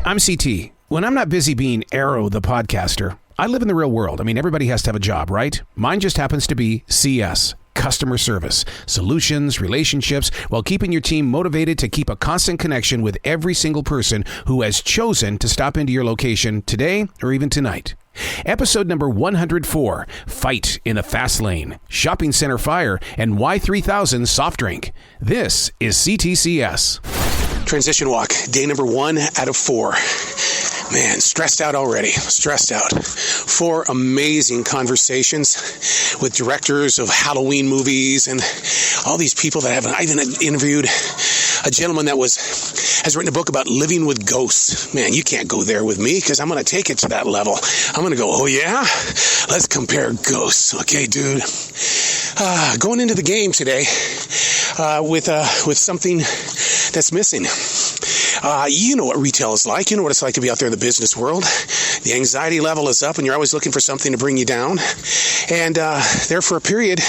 I'm CT. When I'm not busy being Arroe the podcaster, I live in the real world. I mean, everybody has to have a job, right? Mine just happens to be CS, customer service, solutions, relationships, while keeping your team motivated to keep a constant connection with every single person who has chosen to stop into your location today or even tonight. Episode number 104, Fight in the Fast Lane, Shopping Center Fire, and Y3000 Soft Drink. This is C.T.C.S. Transition walk, day number 1 out of 4. Man, stressed out already. Stressed out. 4 amazing conversations with directors of Halloween movies and all these people that I even interviewed a gentleman that has written a book about living with ghosts. Man, you can't go there with me because I'm going to take it to that level. I'm going to go, oh yeah? Let's compare ghosts. Okay, dude. Going into the game today with something that's missing. You know what retail is like. You know what it's like to be out there in the business world. The anxiety level is up and you're always looking for something to bring you down. And there for a period,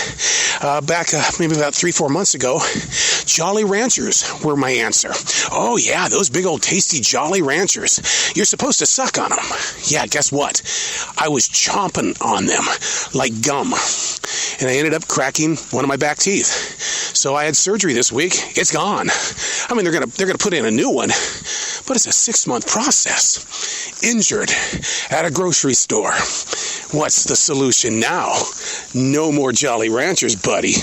back maybe about 3-4 months ago, Jolly Ranchers were my answer. Oh yeah, those big old tasty Jolly Ranchers. You're supposed to suck on them. Yeah, guess what? I was chomping on them like gum. And I ended up cracking one of my back teeth. So I had surgery this week. It's gone. I mean, they're gonna put in a new one, but it's a 6-month process. Injured at a grocery store. What's the solution now? No more Jolly Ranchers, buddy.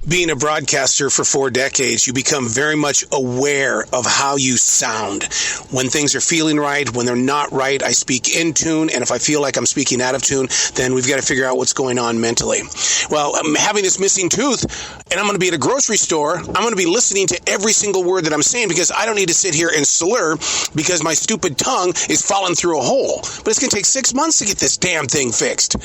Being a broadcaster for 4 decades, you become very much aware of how you sound. When things are feeling right, when they're not right, I speak in tune, and if I feel like I'm speaking out of tune, then we've got to figure out what's going on mentally. Well, I'm having this missing tooth, and I'm going to be at a grocery store. I'm going to be listening to every single word that I'm saying because I don't need to sit here and slur because my stupid tongue is falling through a hole. But it's going to take 6 months to get this damn thing fixed.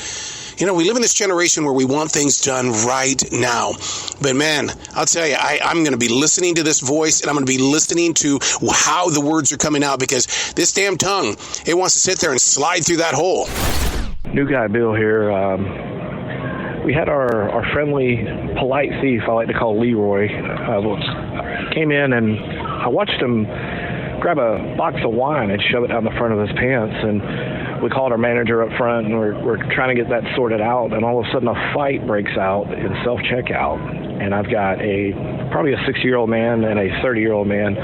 You know, we live in this generation where we want things done right now. But man, I'll tell you, I'm going to be listening to this voice and I'm going to be listening to how the words are coming out because this damn tongue, it wants to sit there and slide through that hole. New guy Bill here. We had our friendly, polite thief, I like to call Leroy, came in and I watched him grab a box of wine and shove it down the front of his pants, and we called our manager up front and we're trying to get that sorted out, and all of a sudden a fight breaks out in self-checkout, and I've got probably a 60-year-old man and a 30-year-old man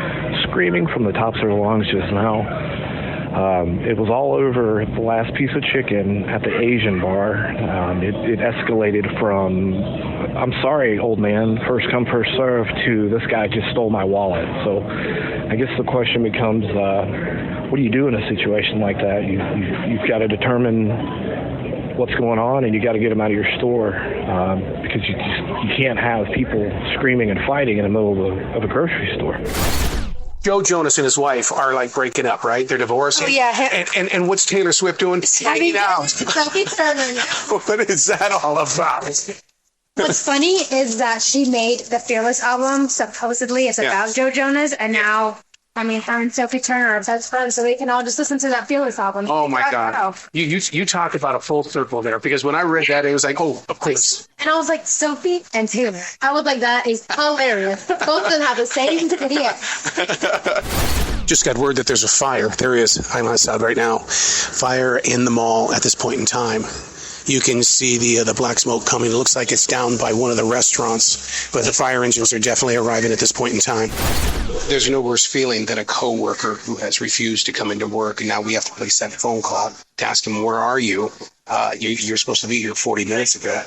screaming from the tops of their lungs just now. It was all over the last piece of chicken at the Asian bar. It escalated from, I'm sorry, old man, first come, first serve, to this guy just stole my wallet. So I guess the question becomes, what do you do in a situation like that? You've got to determine what's going on, and you got to get them out of your store because you can't have people screaming and fighting in the middle of a grocery store. Joe Jonas and his wife are like breaking up, right? They're divorcing. Oh, yeah. And what's Taylor Swift doing? Hanging out. What is that all about? What's funny is that she made the Fearless album, supposedly it's about Joe Jonas, and now, her and Sophie Turner are best friends, so they can all just listen to that Fearless album. Oh my God. You talk about a full circle there, because when I read that, it was like, oh, of course. And I was like, Sophie and Taylor. I was like, that is hilarious. Both of them have the same video. Just got word that there's a fire. There is. I'm outside right now. Fire in the mall at this point in time. You can see the black smoke coming. It looks like it's down by one of the restaurants, but the fire engines are definitely arriving at this point in time. There's no worse feeling than a coworker who has refused to come into work, and now we have to place that phone call to ask him, where are you? You're supposed to be here 40 minutes ago.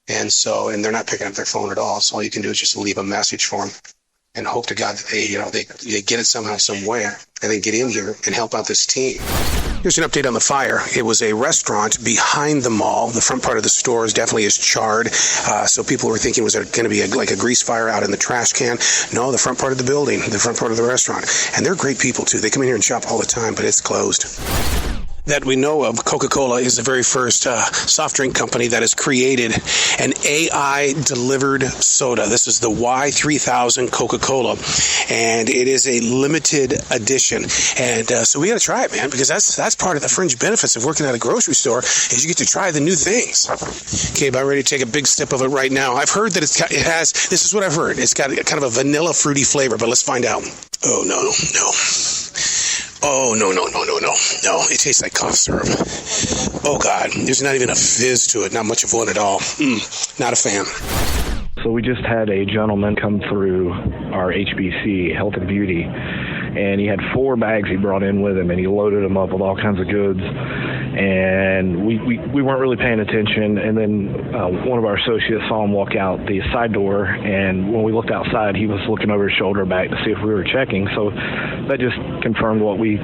And they're not picking up their phone at all. So all you can do is just leave a message for them and hope to God that they get it somehow, somewhere, and then get in here and help out this team. Here's an update on the fire. It was a restaurant behind the mall. The front part of the store definitely is charred. So people were thinking, was there going to be like a grease fire out in the trash can? No, the front part of the building, the front part of the restaurant. And they're great people too. They come in here and shop all the time, but it's closed. That we know of, Coca-Cola is the very first soft drink company that has created an AI-delivered soda. This is the Y3000 Coca-Cola, and it is a limited edition. And so we got to try it, man, because that's part of the fringe benefits of working at a grocery store is you get to try the new things. Okay, but I'm ready to take a big sip of it right now. I've heard that it has, this is what I've heard, it's got kind of a vanilla fruity flavor, but let's find out. Oh, no. Oh, no. It tastes like cough syrup. Oh, God. There's not even a fizz to it. Not much of one at all. Not a fan. So we just had a gentleman come through our HBC, Health and Beauty, and he had 4 bags he brought in with him, and he loaded them up with all kinds of goods. And we weren't really paying attention, and then one of our associates saw him walk out the side door, and when we looked outside, he was looking over his shoulder back to see if we were checking. So that just confirmed what we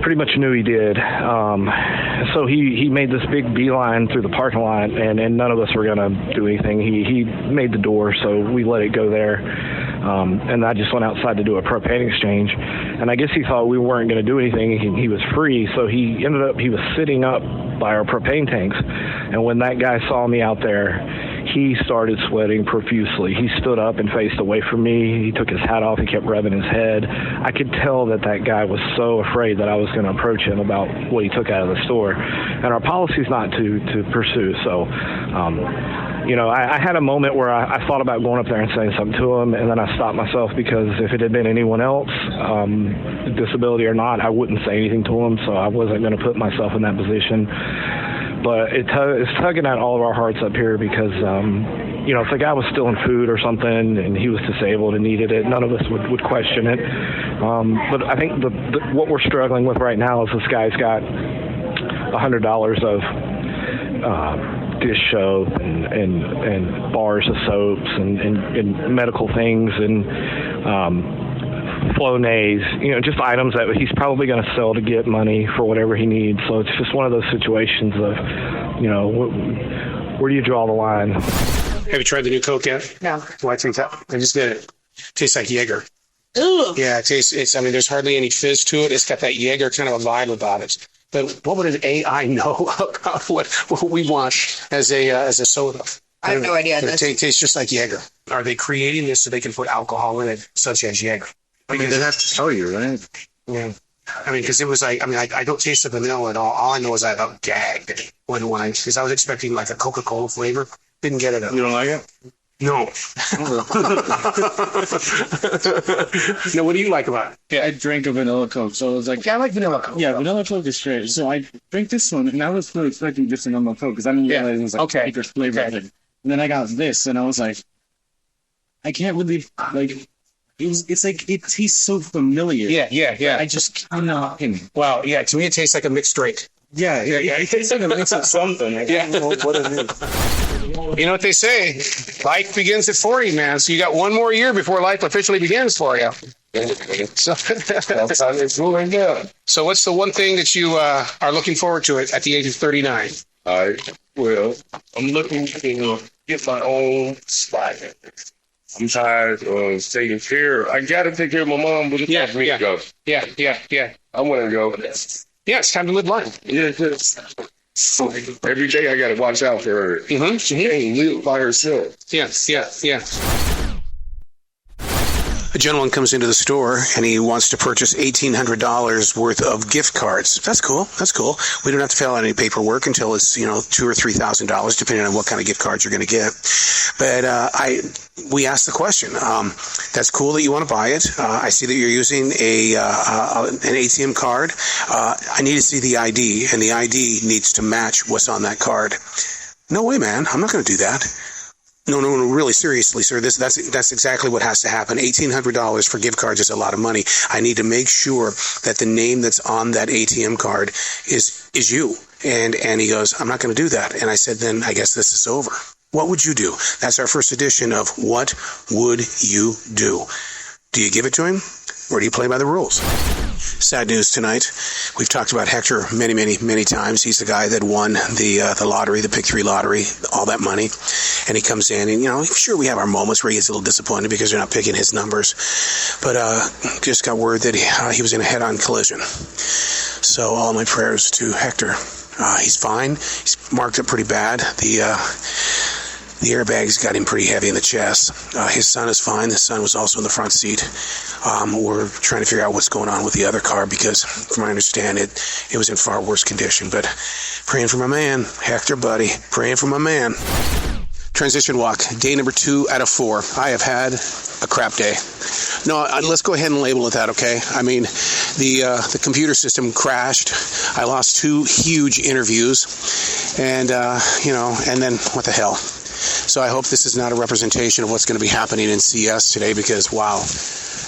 pretty much knew he did. So he made this big beeline through the parking lot, and none of us were going to do anything. He made the door, so we let it go there. And I just went outside to do a propane exchange. And I guess he thought we weren't going to do anything. He was free, so he was sitting up by our propane tanks. And when that guy saw me out there, he started sweating profusely. He stood up and faced away from me. He took his hat off. He kept rubbing his head. I could tell that guy was so afraid that I was going to approach him about what he took out of the store. And our policy is not to pursue. So, I had a moment where I thought about going up there and saying something to him, and then I stopped myself because if it had been anyone else, disability or not, I wouldn't say anything to him. So I wasn't going to put myself in that position. But it's tugging at all of our hearts up here because, if the guy was stealing food or something and he was disabled and needed it, none of us would question it. But I think what we're struggling with right now is this guy's got $100 of dish soap and bars of soaps and medical things and Flonase, just items that he's probably going to sell to get money for whatever he needs. So it's just one of those situations of, where do you draw the line? Have you tried the new Coke yet? No. Y3000. I just did it. Tastes like Jaeger. Ooh. Yeah, there's hardly any fizz to it. It's got that Jaeger kind of a vibe about it. But what would an AI know about what we want as a soda? I have no idea. It tastes just like Jaeger. Are they creating this so they can put alcohol in it, such as Jaeger? They have to tell you, right? Yeah. Because it was like, I don't taste the vanilla at all. All I know is I about gagged because I was expecting like a Coca-Cola flavor. Didn't get it. You don't like it? No. No, what do you like about it? Yeah, I drank a vanilla Coke, so it was like... Yeah, I like vanilla Coke. Yeah, vanilla Coke is straight. So I drank this one, and I was really expecting just a normal Coke, because I didn't realize it was like a flavor. Okay. And then I got this, and I was like, I can't really, it's like, it tastes so familiar. Yeah. I just cannot... Well, yeah, to me it tastes like a mixed drink. Yeah. It tastes like a mix of something. I don't know what it is. You know what they say? Life begins at 40, man. So you got one more year before life officially begins for you. So that's how it's moving down. So what's the one thing that you are looking forward to at the age of 39? I'm looking to get my own spot. I'm tired of taking care. I got to take care of my mom, but it's time for me to go. Yeah. I want to go. Yeah, it's time to live life. Yeah, every day I got to watch out for her. Mm-hmm. She can't live by herself. Yeah. A gentleman comes into the store and he wants to purchase $1,800 worth of gift cards. That's cool. We don't have to fill out any paperwork until it's $2,000 or $3,000, depending on what kind of gift cards you're going to get. But we asked the question. That's cool that you want to buy it. I see that you're using an ATM card. I need to see the ID, and the ID needs to match what's on that card. No way, man. I'm not going to do that. No, really, seriously, sir, that's exactly what has to happen. $1,800 for gift cards is a lot of money. I need to make sure that the name that's on that ATM card is you. And he goes, I'm not going to do that. And I said, then I guess this is over. What would you do? That's our first edition of What Would You Do? Do you give it to him, or do you play by the rules? Sad news tonight. We've talked about Hector many, many, many times. He's the guy that won the lottery, the Pick 3 lottery, all that money. And he comes in and, sure, we have our moments where he gets a little disappointed because they're not picking his numbers. But just got word that he was in a head-on collision. So all my prayers to Hector. He's fine. He's marked up pretty bad. The airbags got him pretty heavy in the chest. His son is fine. The son was also in the front seat. We're trying to figure out what's going on with the other car because, from what I understand, it was in far worse condition. But praying for my man, Hector, buddy. Praying for my man. Transition walk, day number 2 out of 4. I have had a crap day. No, let's go ahead and label it that, okay? I mean, the computer system crashed. I lost 2 huge interviews, and and then what the hell? So I hope this is not a representation of what's going to be happening in CS today, because wow,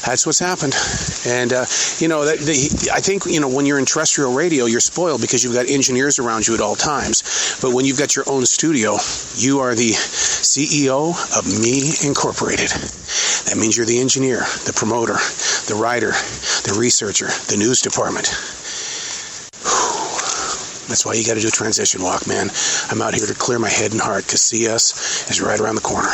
that's what's happened. And I think when you're in terrestrial radio, you're spoiled because you've got engineers around you at all times. But when you've got your own studio, you are the CEO of Me Incorporated. That means you're the engineer, the promoter, the writer, the researcher, the news department. That's why you got to do a transition walk, man. I'm out here to clear my head and heart because CS is right around the corner.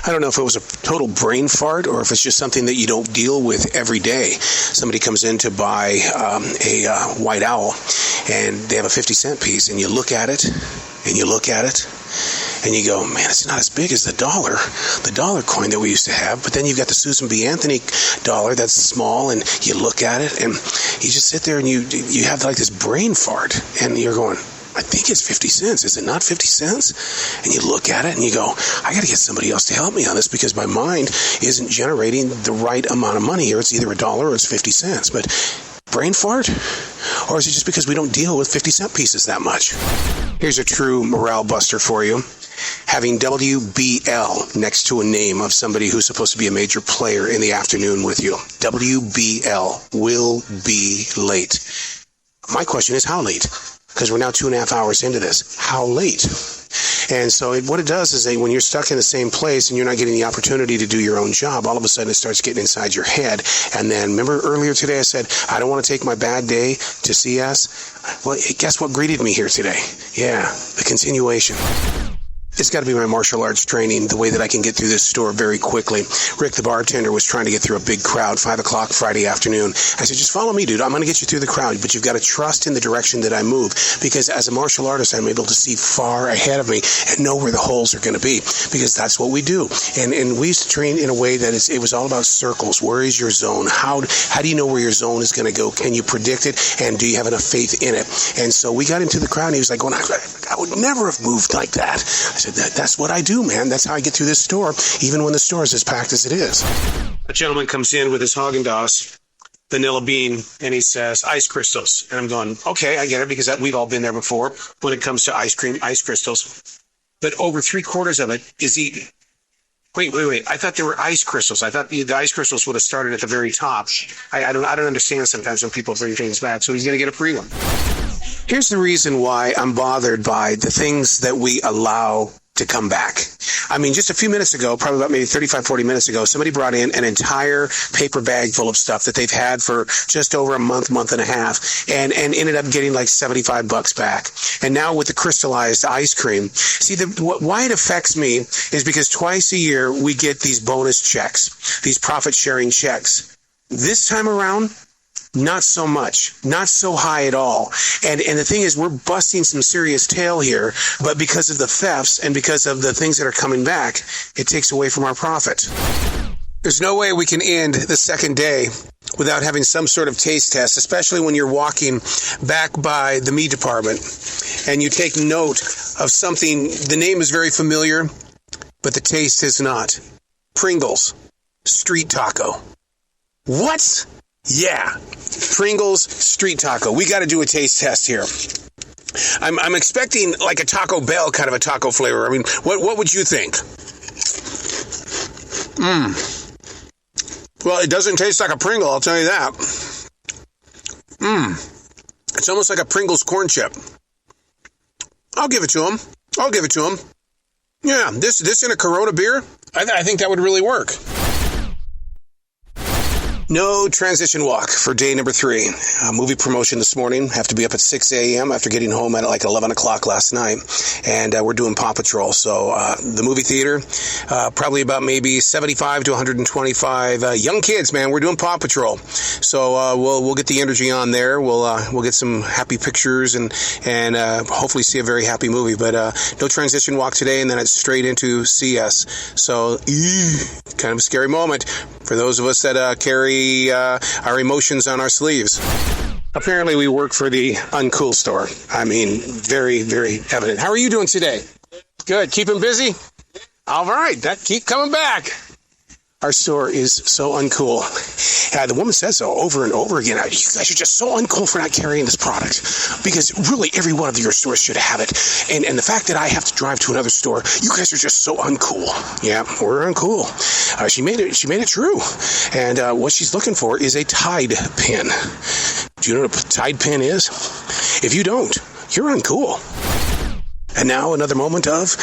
I don't know if it was a total brain fart or if it's just something that you don't deal with every day. Somebody comes in to buy a white owl, and they have a 50-cent piece, and you look at it, and you look at it, and you go, man, it's not as big as the dollar coin that we used to have. But then you've got the Susan B. Anthony dollar that's small, and you look at it, and you just sit there, and you have like this brain fart, and you're going, I think it's 50 cents. Is it not 50 cents? And you look at it and you go, I got to get somebody else to help me on this because my mind isn't generating the right amount of money here. It's either $1 or it's 50 cents. But brain fart? Or is it just because we don't deal with 50-cent pieces that much? Here's a true morale buster for you. Having WBL next to a name of somebody who's supposed to be a major player in the afternoon with you. WBL will be late. My question is, how late? Because we're now 2.5 hours into this. How late? And so what it does is that when you're stuck in the same place and you're not getting the opportunity to do your own job, all of a sudden it starts getting inside your head. And then, remember earlier today I said, I don't want to take my bad day to CS? Well, guess what greeted me here today? Yeah, the continuation. It's got to be my martial arts training, the way that I can get through this store very quickly. Rick, the bartender, was trying to get through a big crowd, 5 o'clock Friday afternoon. I said, just follow me, dude. I'm going to get you through the crowd, but you've got to trust in the direction that I move, because as a martial artist, I'm able to see far ahead of me and know where the holes are going to be, because that's what we do. And we used to train in a way that it was all about circles. Where is your zone? How do you know where your zone is going to go? Can you predict it? And do you have enough faith in it? And so we got into the crowd, and he was like, I would never have moved like that. I said, that's what I do, man. That's how I get through this store, even when the store is as packed as it is. A gentleman comes in with his Haagen-Dazs vanilla bean, and he says, ice crystals. And I'm going, okay, I get it, because we've all been there before when it comes to ice cream, ice crystals. But over 3/4 of it is eaten. Wait. I thought there were ice crystals. I thought the ice crystals would have started at the very top. I don't understand sometimes when people bring things back. So he's going to get a free one. Here's the reason why I'm bothered by the things that we allow to come back. I mean, just a few minutes ago, probably about maybe 35, 40 minutes ago, somebody brought in an entire paper bag full of stuff that they've had for just over a month and a half, and ended up getting like $75 back. And now with the crystallized ice cream, see, why it affects me is because twice a year we get these bonus checks, these profit-sharing checks. This time around, not so much, not so high at all. And the thing is, we're busting some serious tail here, but because of the thefts and because of the things that are coming back, it takes away from our profit. There's no way we can end the second day without having some sort of taste test, especially when you're walking back by the meat department and you take note of something. The name is very familiar, but the taste is not. Pringles street taco. What? Yeah, Pringles street taco. We got to do a taste test here. I'm expecting like a Taco Bell kind of a taco flavor. I mean, what would you think? Well, it doesn't taste like a Pringle, I'll tell you that. It's almost like a Pringles corn chip. I'll give it to him. Yeah, this in a Corona beer, I think that would really work. No transition walk for day number 3. Movie promotion this morning. Have to be up at 6 a.m. after getting home at like 11 o'clock last night. And we're doing Paw Patrol. So the movie theater, probably about maybe 75 to 125 young kids, man. We're doing Paw Patrol. So we'll get the energy on there. We'll get some happy pictures and hopefully see a very happy movie. But no transition walk today, and then it's straight into CS. So kind of a scary moment for those of us that carry our emotions on our sleeves. Apparently we work for the uncool store. I mean, very, very evident. How are you doing today? Good. Keeping busy? All right. Keep coming back. Our store is so uncool. The woman says so over and over again. You guys are just so uncool for not carrying this product, because really every one of your stores should have it. And the fact that I have to drive to another store, you guys are just so uncool. Yeah, we're uncool. She made it true. And what she's looking for is a Tide pin. Do you know what a Tide pin is? If you don't, you're uncool. And now another moment of,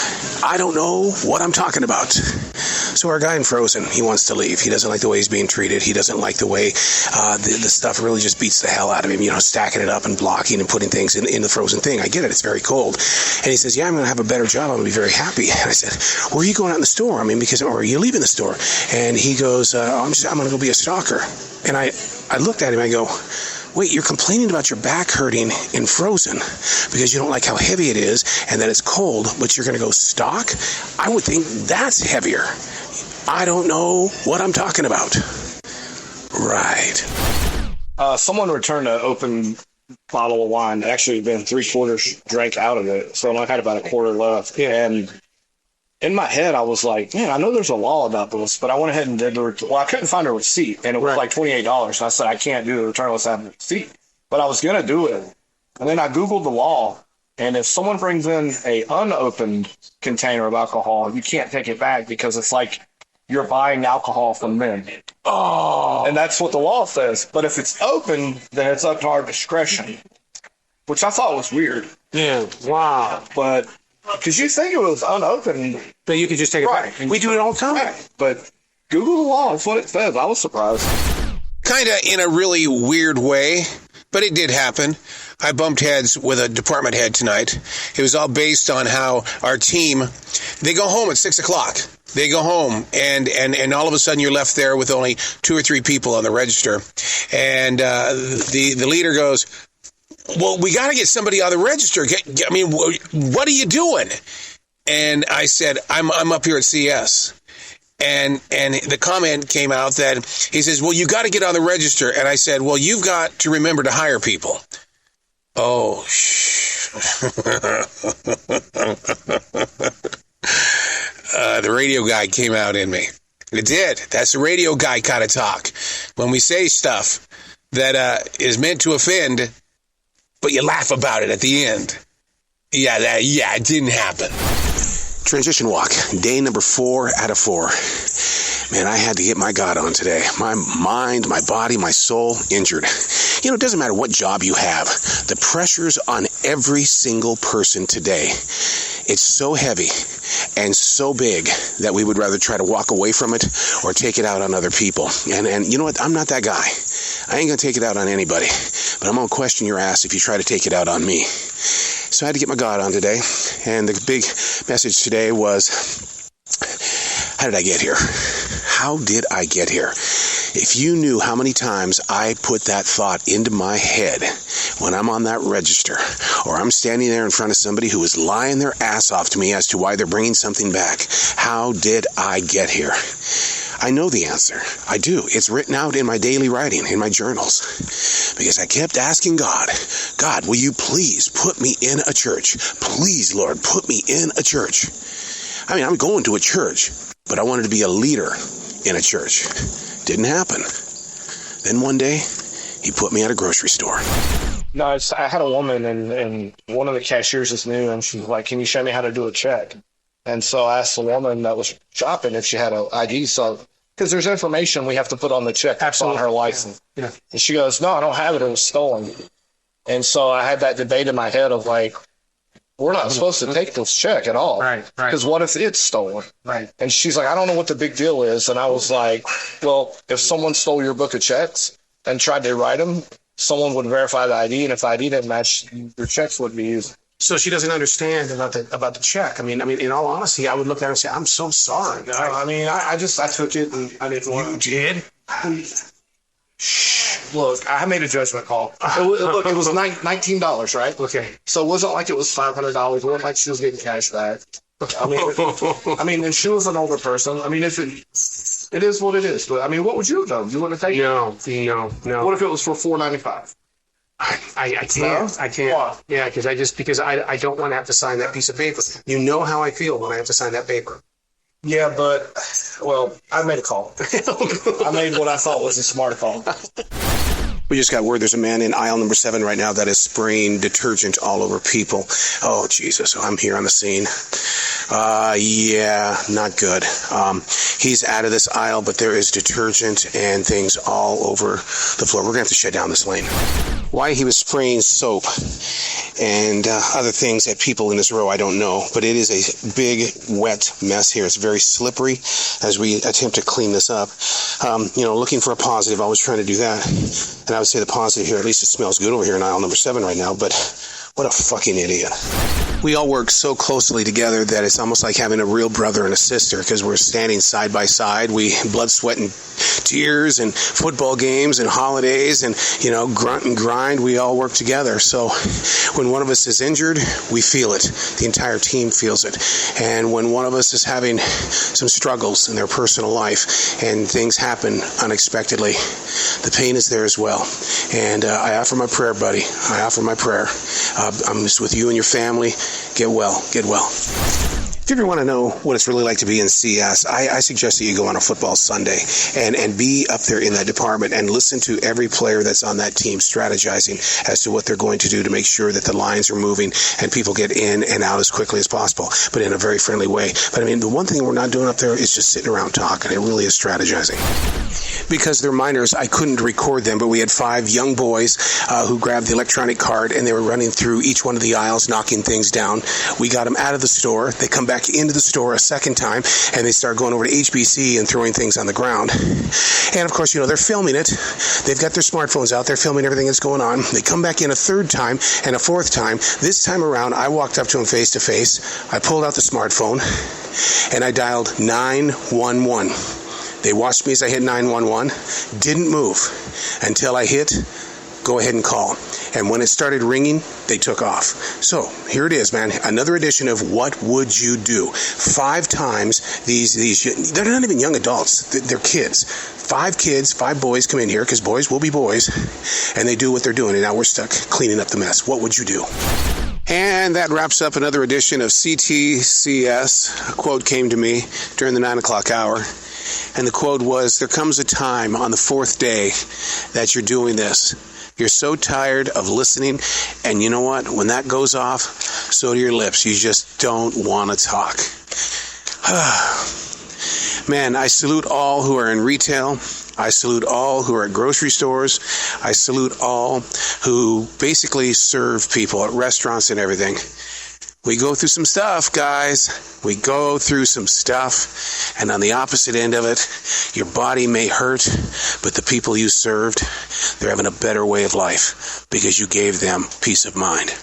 I don't know what I'm talking about. So our guy in Frozen, he wants to leave. He doesn't like the way he's being treated. He doesn't like the way the stuff really just beats the hell out of him, stacking it up and blocking and putting things in the Frozen thing. I get it. It's very cold. And he says, yeah, I'm going to have a better job. I'm going to be very happy. And I said, where are you going out in the store? Or are you leaving the store? And he goes, I'm going to go be a stalker. And I looked at him. I go, wait, you're complaining about your back hurting in Frozen because you don't like how heavy it is and that it's cold, but you're going to go stock? I would think that's heavier. I don't know what I'm talking about. Right. Someone returned an open bottle of wine. Actually, been 3/4 drank out of it, so I only had about a quarter left. And in my head, I was like, man, I know there's a law about this, but I went ahead and did I couldn't find a receipt, and it was like $28. So I said, I can't do the return unless I have a receipt. But I was going to do it. And then I Googled the law, and if someone brings in a unopened container of alcohol, you can't take it back because it's like you're buying alcohol from them. Oh. And that's what the law says. But if it's open, then it's up to our discretion, which I thought was weird. Yeah, wow. But because you think it was unopened, but you could just take it back. We do it all the time. Right. But Google the law. That's what it says. I was surprised. Kind of in a really weird way, but it did happen. I bumped heads with a department head tonight. It was all based on how our team, they go home at 6 o'clock. They go home, and all of a sudden you're left there with only 2 or 3 people on the register. And the leader goes, well, we got to get somebody on the register. What are you doing? And I said, I'm up here at C.S. And the comment came out that he says, well, you got to get on the register. And I said, well, you've got to remember to hire people. Oh, the radio guy came out in me. It did. That's the radio guy kind of talk. When we say stuff that is meant to offend, but you laugh about it at the end. Yeah, it didn't happen. Transition walk, day number 4 out of 4. Man, I had to get my God on today. My mind, my body, my soul injured. It doesn't matter what job you have. The pressure's on every single person today. It's so heavy and so big that we would rather try to walk away from it or take it out on other people. And you know what? I'm not that guy. I ain't going to take it out on anybody. But I'm going to question your ass if you try to take it out on me. So I had to get my God on today. And the big message today was, how did I get here? How did I get here? If you knew how many times I put that thought into my head when I'm on that register, or I'm standing there in front of somebody who is lying their ass off to me as to why they're bringing something back. How did I get here? I know the answer. I do. It's written out in my daily writing, in my journals. Because I kept asking God, will you please put me in a church? Please, Lord, put me in a church. I'm going to a church, but I wanted to be a leader in a church. Didn't happen. Then one day, he put me at a grocery store. No, I had a woman, and one of the cashiers is new, and she's like, can you show me how to do a check? And so I asked the woman that was shopping if she had an ID, because there's information we have to put on the check that's on her license. Yeah. And she goes, no, I don't have it. It was stolen. And so I had that debate in my head of like, we're not supposed to take this check at all. Right. Because what if it's stolen? Right. And she's like, I don't know what the big deal is. And I was like, well, if someone stole your book of checks and tried to write them, someone would verify the ID. And if the ID didn't match, your checks would be used. So she doesn't understand about the check. In all honesty, I would look at her and say, I'm so sorry. I took it and I didn't want to. You did? Look, I made a judgment call. It was $19, right? Okay. So it wasn't like it was $500. It wasn't like she was getting cash back. And she was an older person. It is what it is. But what would you have done? You wouldn't have taken it? No. What if it was for $4.95? I can't. I can't. Why? Yeah, because I don't want to have to sign that piece of paper. You know how I feel when I have to sign that paper. Yeah, but, well, I made a call. I made what I thought was a smart call. We just got word there's a man in aisle number 7 right now that is spraying detergent all over people. Oh, Jesus. I'm here on the scene. Yeah, not good. He's out of this aisle, but there is detergent and things all over the floor. We're going to have to shut down this lane. Why he was spraying soap and other things at people in this row, I don't know. But it is a big, wet mess here. It's very slippery as we attempt to clean this up. Looking for a positive, always trying to do that. And I would say the positive here, at least it smells good over here in aisle number 7 right now, but what a fucking idiot. We all work so closely together that it's almost like having a real brother and a sister because we're standing side by side. We blood, sweat, and tears and football games and holidays and, grunt and grind. We all work together. So when one of us is injured, we feel it. The entire team feels it. And when one of us is having some struggles in their personal life and things happen unexpectedly, the pain is there as well. And I offer my prayer, buddy. I offer my prayer. I'm just with you and your family. Get well. Get well. If you ever want to know what it's really like to be in CS, I suggest that you go on a football Sunday and be up there in that department and listen to every player that's on that team strategizing as to what they're going to do to make sure that the lines are moving and people get in and out as quickly as possible, but in a very friendly way. But the one thing we're not doing up there is just sitting around talking. It really is strategizing. Because they're minors, I couldn't record them, but we had 5 young boys who grabbed the electronic card and they were running through each one of the aisles, knocking things down. We got them out of the store. They come back into the store a second time and they start going over to HBC and throwing things on the ground. And of course, they're filming it. They've got their smartphones out. They're filming everything that's going on. They come back in a third time and a fourth time. This time around, I walked up to them face to face. I pulled out the smartphone and I dialed 911. They watched me as I hit 911, didn't move until I hit go ahead and call. And when it started ringing, they took off. So here it is, man. Another edition of What Would You Do? 5 times these, they're not even young adults. They're kids. 5 kids, 5 boys come in here, because boys will be boys, and they do what they're doing. And now we're stuck cleaning up the mess. What would you do? And that wraps up another edition of C.T.C.S. A quote came to me during the 9 o'clock hour. And the quote was, there comes a time on the 4th day that you're doing this. You're so tired of listening, and you know what? When that goes off, so do your lips. You just don't want to talk. Man, I salute all who are in retail. I salute all who are at grocery stores. I salute all who basically serve people at restaurants and everything. We go through some stuff, guys. We go through some stuff. And on the opposite end of it, your body may hurt, but the people you served, they're having a better way of life because you gave them peace of mind.